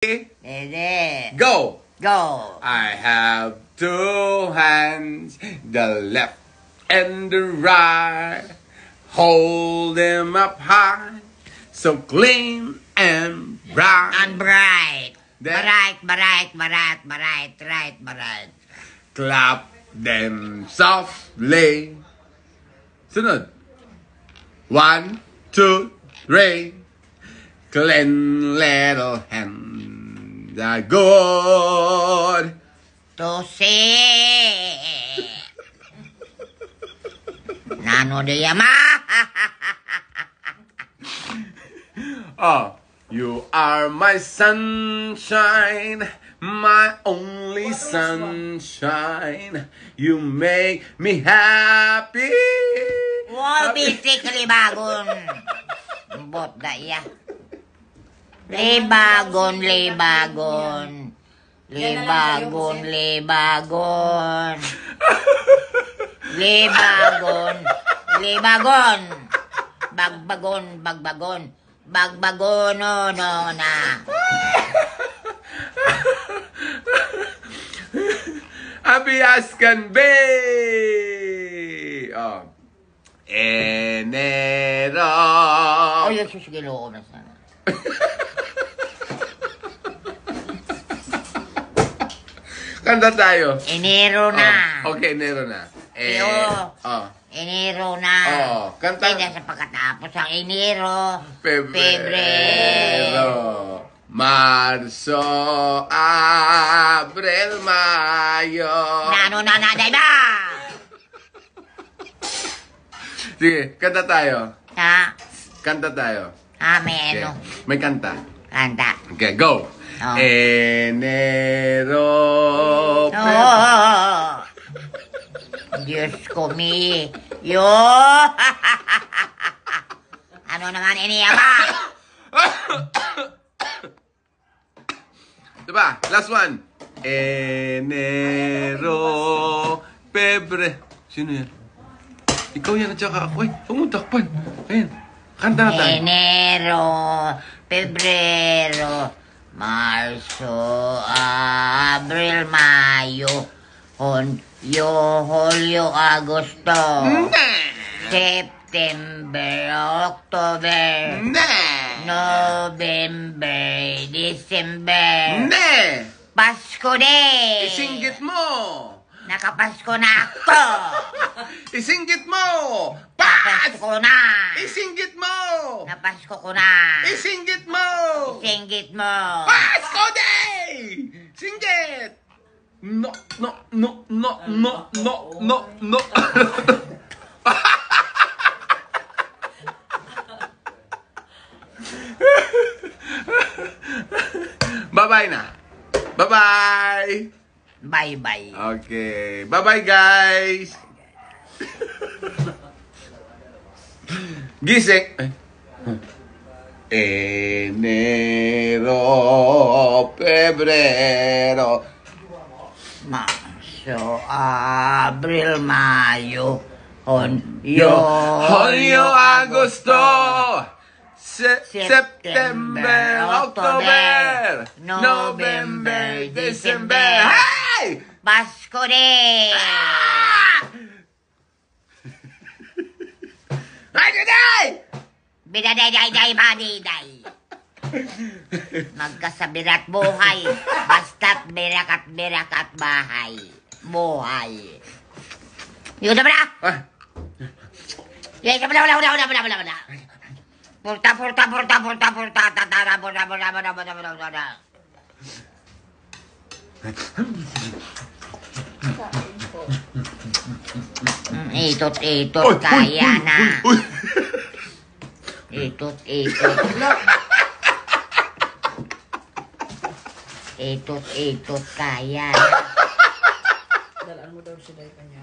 Ready. Go! Go. I have two hands, the left and the right. Hold them up high, so clean and bright. And bright. Then- Bright. Clap them softly. Sunod. 1, 2, 3. Clean little hands are good. To see. Nano de Yama. Oh, you are my sunshine, my only sunshine. You make me happy. Wall basically bagon. Bot da ya. Libagon. Bagbagon, no na. Happy as can be. Oh. Enero. Oh, yung susigilo ko na sana. Kanta tayo. Enero na. Oh, okay, Enero na. Oh. Enero na. Oh, kanta. Kaya sa pagkatapos ang Enero, Pebrero, Marso, Abril, Mayo. Nano na ba? Sige, kanta tayo. Ha? Kanta tayo. May Okay. ano? May kanta. Kanta. Okay, go. Oh. Enero, Oh, Diyos ko, yo. Ano naman iniya ba? Diba? Last one. Enero, Pebre. Sino yan? Ikaw yan at saka ako. Ay, pumutakpan. Ayan. Kanta na tayo. Enero, Pebrero, Marso, Abril, Mayo, Julio, Agosto, September, October, November, December, Pasko din! Isinggit mo! Nakapasko na ako! Isinggit mo! Napasko na! Isinggit mo! Napasko ko na! Isinggit mo! Singgit mo! Pasko Day! Singgit! No. Bye-bye na. Bye-bye. Bye-bye. Okay. Bye-bye, guys. Gising. Enero, Pebrero. Marso, Abril, Mayo, Julio, Agosto. September, October, November, December. Hey! Pasko din! Day! Bidaday, badiday. Magkasabirat buhay, basta't birakat bahay. Buhay. Yun na ba na? Yes, wala. Purta. Itot, kaya na. Itot. Itot, kaya na. Dalaan mo daw sila kanya.